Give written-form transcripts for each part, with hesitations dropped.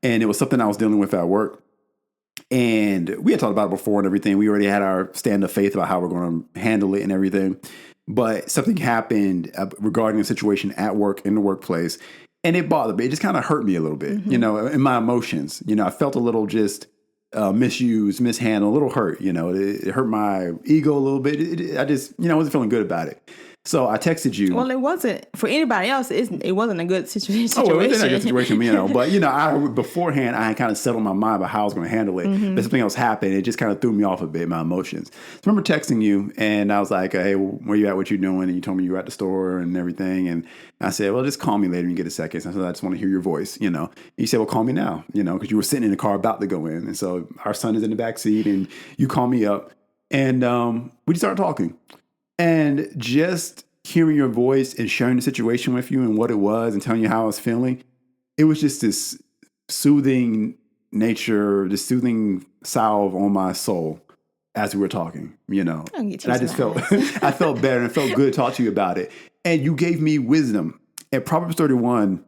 And it was something I was dealing with at work. And we had talked about it before and everything. We already had our stand of faith about how we're going to handle it and everything. But something happened regarding a situation at work, in the workplace. And it bothered me. It just kind of hurt me a little bit, you know, in my emotions. You know, I felt a little just misused, mishandled, a little hurt. You know, it hurt my ego a little bit. I just, you know, I wasn't feeling good about it. So I texted you. Well, it wasn't for anybody else. It wasn't a good situation. Oh, well, it wasn't a good situation, you know. But, you know, beforehand, I had kind of settled my mind about how I was going to handle it. But something else happened. It just kind of threw me off a bit, my emotions. So I remember texting you, and I was like, hey, where you at? What you doing? And you told me you were at the store and everything. And I said, well, just call me later when you get a second. So I said, I just want to hear your voice, you know. And you said, well, call me now, you know, because you were sitting in the car about to go in. And so our son is in the back seat, and you call me up. And we just started talking. And just hearing your voice and sharing the situation with you and what it was and telling you how I was feeling, it was just this soothing nature, this soothing salve on my soul as we were talking, you know. And I just felt, I felt better and it felt good to talk to you about it. And you gave me wisdom. And Proverbs 31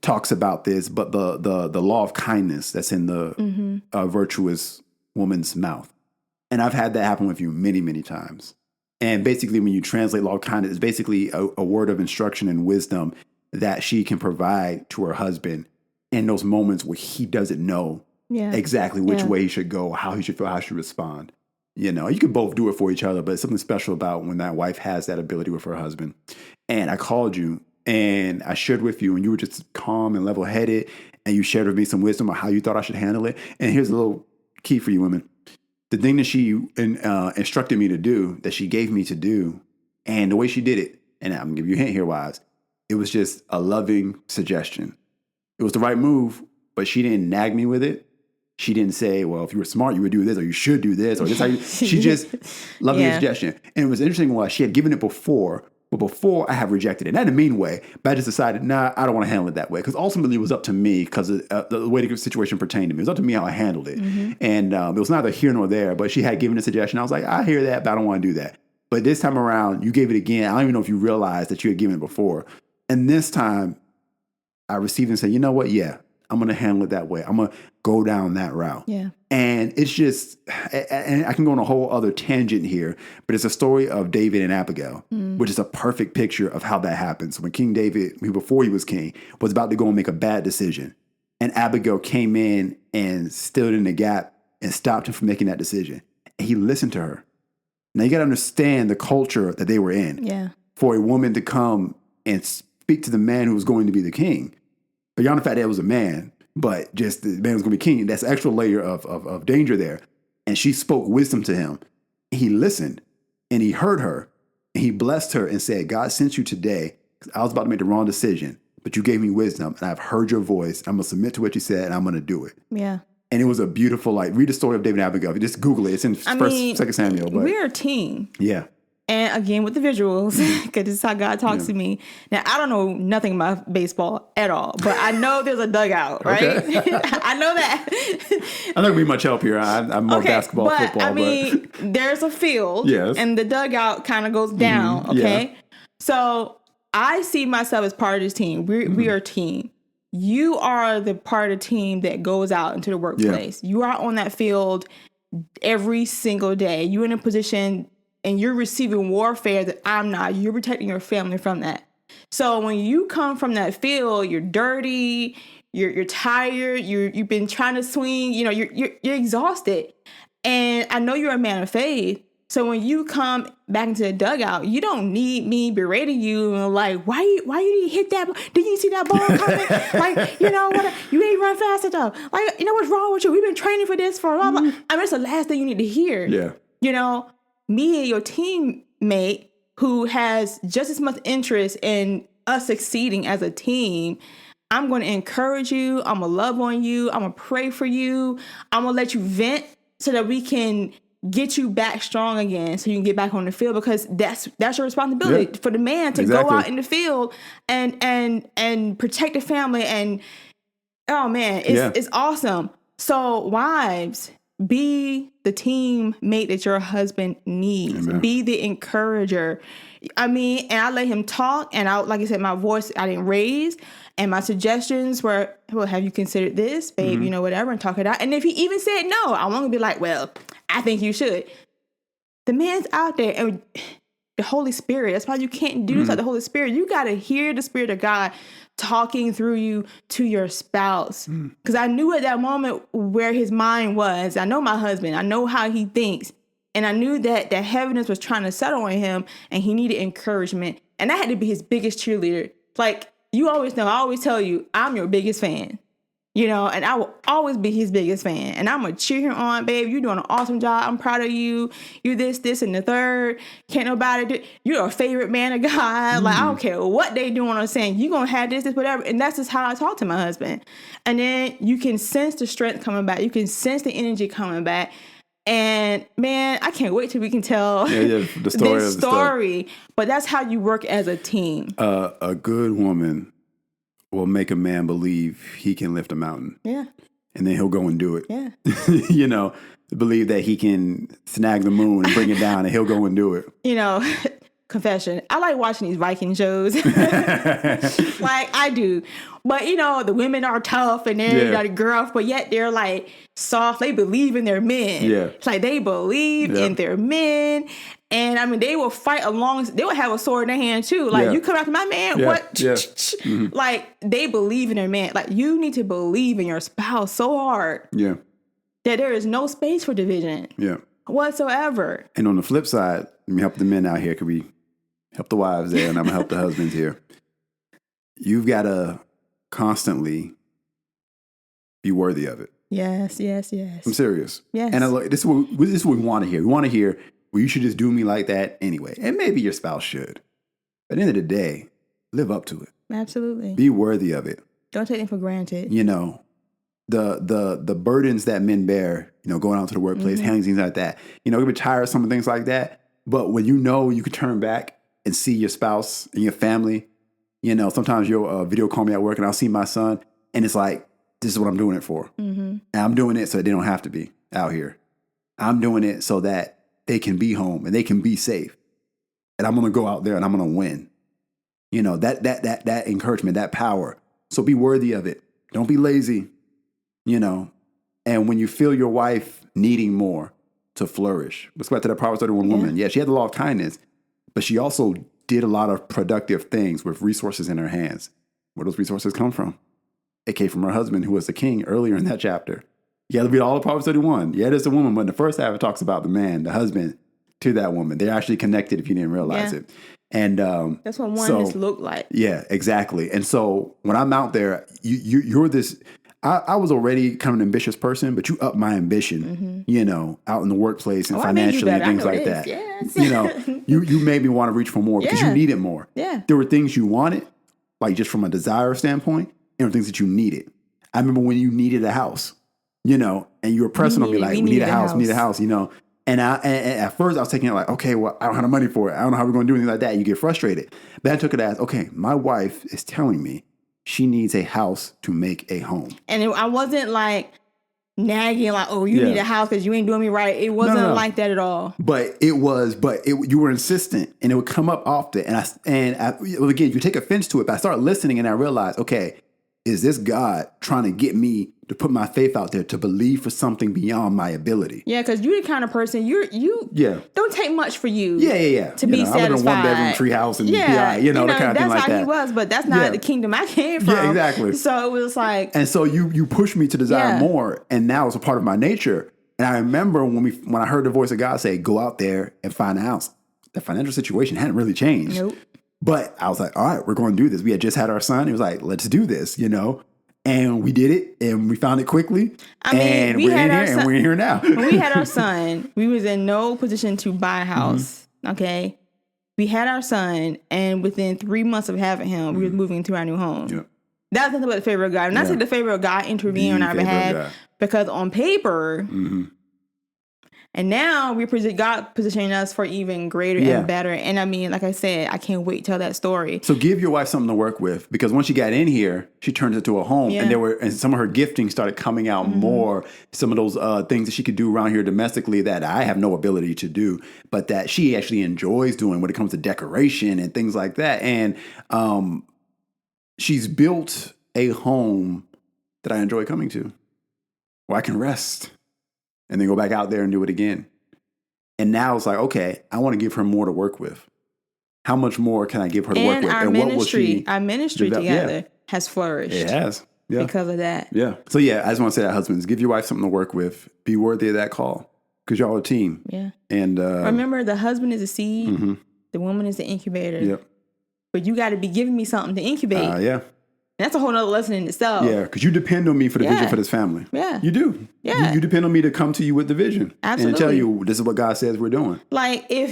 talks about this, but the law of kindness that's in the virtuous woman's mouth. And I've had that happen with you many, many times. And basically, when you translate law of kindness, it's basically a word of instruction and wisdom that she can provide to her husband in those moments where he doesn't know exactly which way he should go, how he should feel, how he should respond. You know, you can both do it for each other, but it's something special about when that wife has that ability with her husband. And I called you and I shared with you, and you were just calm and level-headed, and you shared with me some wisdom on how you thought I should handle it. And here's a little key for you women. The thing that she instructed me to do, that she gave me to do, and the way she did it, and I'm going to give you a hint here, wives, it was just a loving suggestion. It was the right move, but she didn't nag me with it. She didn't say, well, if you were smart, you would do this, or you should do this, or this. How you, she just loved the suggestion. And it was interesting was she had given it before, but before I have rejected it. Not in a mean way, but I just decided, nah, I don't want to handle it that way. Because ultimately it was up to me because the way the situation pertained to me. It was up to me how I handled it. And it was neither here nor there, but she had given a suggestion. I was like, I hear that, but I don't want to do that. But this time around, you gave it again. I don't even know if you realized that you had given it before. And this time I received and said, you know what? Yeah, I'm going to handle it that way. I'm going to go down that route. Yeah. And it's just, and I can go on a whole other tangent here, but it's a story of David and Abigail, which is a perfect picture of how that happens. When King David, before he was king, was about to go and make a bad decision. And Abigail came in and stood in the gap and stopped him from making that decision. And he listened to her. Now you got to understand the culture that they were in. Yeah. For a woman to come and speak to the man who was going to be the king. Beyond the fact that it was a man, but just the man was going to be king. That's an extra layer of danger there. And she spoke wisdom to him. He listened and he heard her and he blessed her and said, God sent you today because I was about to make the wrong decision, but you gave me wisdom and I've heard your voice. I'm going to submit to what you said and I'm going to do it. Yeah. And it was a beautiful, read the story of David and Abigail. Just Google it. It's in Second Samuel. But we're a team. Yeah. And again, with the visuals, because this is how God talks to me. Now, I don't know nothing about baseball at all, but I know there's a dugout, right? Okay. I know that. I'm not going to be much help here. I'm more basketball, football. I mean, there's a field, and the dugout kind of goes down, okay? Yeah. So I see myself as part of this team. We are a team. You are the part of the team that goes out into the workplace. Yeah. You are on that field every single day. You're in a position and you're receiving warfare that I'm not. You're protecting your family from that. So when you come from that field, you're dirty, you're tired, you've been trying to swing, you're exhausted. And I know you're a man of faith. So when you come back into the dugout, you don't need me berating you and why you didn't hit that? Didn't you see that ball coming? You ain't run fast enough. What's wrong with you? We've been training for this for a while. I mean, it's the last thing you need to hear. Yeah. Me and your teammate who has just as much interest in us succeeding as a team, I'm going to encourage you. I'm going to love on you. I'm going to pray for you. I'm going to let you vent so that we can get you back strong again so you can get back on the field, because that's your responsibility for the man to go out in the field and protect the family. And oh man, it's awesome. So wives, be the teammate that your husband needs. Amen. Be the encourager. I mean, and I let him talk, and like I said, my voice I didn't raise, and my suggestions were, well, have you considered this, babe? You know, whatever, and talk it out. And if he even said no, I won't be like, well, I think you should. The man's out there, and the Holy Spirit. That's why you can't do this like the Holy Spirit. You got to hear the Spirit of God talking through you to your spouse. Because I knew at that moment where his mind was. I know my husband. I know how he thinks. And I knew that heaviness was trying to settle on him, and he needed encouragement. And I had to be his biggest cheerleader. Like, you always know, I always tell you, I'm your biggest fan. You know, and I will always be his biggest fan. And I'm going to cheer him on, babe. You're doing an awesome job. I'm proud of you. You this, and the third. Can't nobody do. You're a favorite man of God. Like, I don't care what they doing or saying. You're going to have this, whatever. And that's just how I talk to my husband. And then you can sense the strength coming back. You can sense the energy coming back. And, man, I can't wait till we can tell the story. But that's how you work as a team. A good woman will make a man believe he can lift a mountain. Yeah. And then he'll go and do it. Yeah. You know, believe that he can snag the moon and bring it down, and he'll go and do it. You know, confession, I like watching these Viking shows. Like, I do. But, you know, the women are tough and they're like gruff, but yet they're like soft. They believe in their men. Yeah. It's like they believe in their men. And I mean, they will fight they will have a sword in their hand too. Like, you come after my man, what? Yeah. Like, they believe in their man. Like, you need to believe in your spouse so hard. Yeah. That there is no space for division. Yeah. Whatsoever. And on the flip side, let me help the men out here. Could we help the wives there, and I'm going to help the husbands here. You've got to constantly be worthy of it. Yes. I'm serious. Yes. And this is what we want to hear. We want to hear, well, you should just do me like that anyway. And maybe your spouse should. But at the end of the day, live up to it. Absolutely. Be worthy of it. Don't take it for granted. You know, the burdens that men bear, you know, going out to the workplace, handling things like that. You know, we get tired of some things like that. But when you know you can turn back and see your spouse and your family, you know, sometimes you'll video call me at work and I'll see my son, and it's like, this is what I'm doing it for. And I'm doing it so that they don't have to be out here. I'm doing it so that they can be home and they can be safe. And I'm going to go out there and I'm going to win. You know, that encouragement, that power. So be worthy of it. Don't be lazy, you know. And when you feel your wife needing more to flourish, let's go back to that Proverbs 31 woman. Yeah, she had the law of kindness, but she also did a lot of productive things with resources in her hands. Where those resources come from? It came from her husband, who was the king earlier in that chapter. You got to read all of Proverbs 31. Yeah, there's a woman, but in the first half it talks about the man, the husband, to that woman. They're actually connected if you didn't realize it. And that's what oneness looked like. Yeah, exactly. And so when I'm out there, you're this. I was already kind of an ambitious person, but you up my ambition, you know, out in the workplace and financially and things like that. Yes. You know, you made me want to reach for more because you needed more. Yeah. There were things you wanted, like just from a desire standpoint, and there were things that you needed. I remember when you needed a house, you know, and you were pressing on me like, we need a house, you know. And at first I was taking it like, okay, well, I don't have the money for it. I don't know how we're going to do anything like that. You get frustrated. But I took it as, okay, my wife is telling me she needs a house to make a home. And I wasn't like nagging like, oh, you need a house because you ain't doing me right. It wasn't like that at all. But you were insistent, and it would come up often. And again, you take offense to it, but I started listening and I realized, okay, is this God trying to get me to put my faith out there to believe for something beyond my ability? Yeah, because you're the kind of person, you don't take much for you. Yeah. To be satisfied. I live in a one-bedroom tree house and the kind of thing like that. That's how he was, but that's not the kingdom I came from. Yeah, exactly. So it was like... And so you pushed me to desire more, and now it's a part of my nature. And I remember when I heard the voice of God say, go out there and find a house. The financial situation hadn't really changed. Nope. But I was like, all right, we're going to do this. We had just had our son. He was like, let's do this, you know. And we did it, and we found it quickly. And we're in here, and we're here now. When we had our son, we was in no position to buy a house, okay? We had our son, and within 3 months of having him, we was moving into our new home. Yep. That's nothing but the favor of God. And I say the favor of God intervened on our behalf because on paper, And now God positioning us for even greater and better. And I mean, like I said, I can't wait to tell that story. So give your wife something to work with, because once she got in here, she turned it to a home, and some of her gifting started coming out more. Some of those things that she could do around here domestically that I have no ability to do, but that she actually enjoys doing when it comes to decoration and things like that. And she's built a home that I enjoy coming to, where I can rest and then go back out there and do it again. And now it's like, okay, I want to give her more to work with. How much more can I give her to work with? And our ministry together has flourished. It has. Yeah. Because of that. Yeah. So I just want to say that, husbands, give your wife something to work with. Be worthy of that call, because y'all are a team. Yeah. And remember, the husband is a seed. The woman is the incubator. Yep. But you got to be giving me something to incubate. Yeah. That's a whole nother lesson in itself. Yeah, because you depend on me for the vision for this family. Yeah. You do. Yeah. You depend on me to come to you with the vision. Absolutely. And tell you this is what God says we're doing. Like if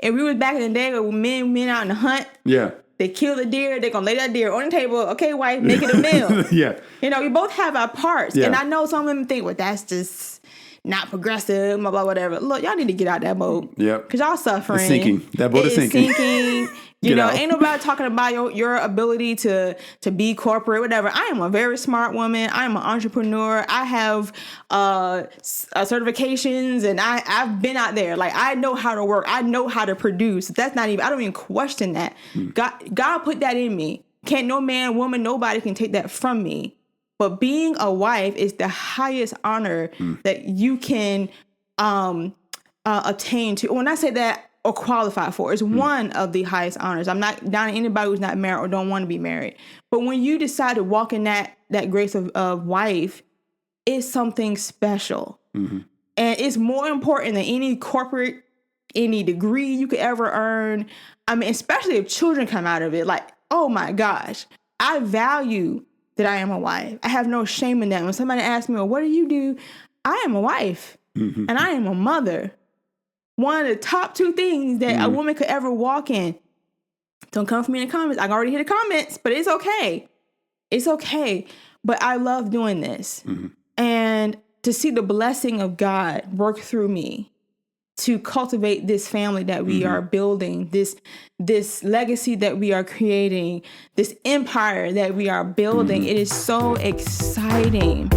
we was back in the day with men out in the hunt. Yeah. They kill the deer. They're going to lay that deer on the table. Okay, wife, make it a meal. Yeah. You know, we both have our parts. Yeah. And I know some women think, well, that's just not progressive, blah, blah, whatever. Look, y'all need to get out that boat. Yep. Because y'all suffering. It's sinking. That boat is sinking. You know, ain't nobody talking about your ability to be corporate, whatever. I am a very smart woman. I am an entrepreneur. I have certifications, and I've been out there. Like, I know how to work. I know how to produce. I don't even question that. God put that in me. Can't no man, woman, nobody can take that from me. But being a wife is the highest honor that you can attain to. When I say that, or qualify for, it's one of the highest honors. I'm not down to anybody who's not married or don't want to be married. But when you decide to walk in that grace of wife, it's something special. And it's more important than any corporate, any degree you could ever earn. I mean, especially if children come out of it. Like, oh my gosh, I value that I am a wife. I have no shame in that. When somebody asks me, well, what do you do? I am a wife and I am a mother. One of the top two things that a woman could ever walk in. Don't come for me in the comments. I can already hear the comments, but it's okay. It's okay. But I love doing this. And to see the blessing of God work through me to cultivate this family that we are building, this legacy that we are creating, this empire that we are building. It is so exciting.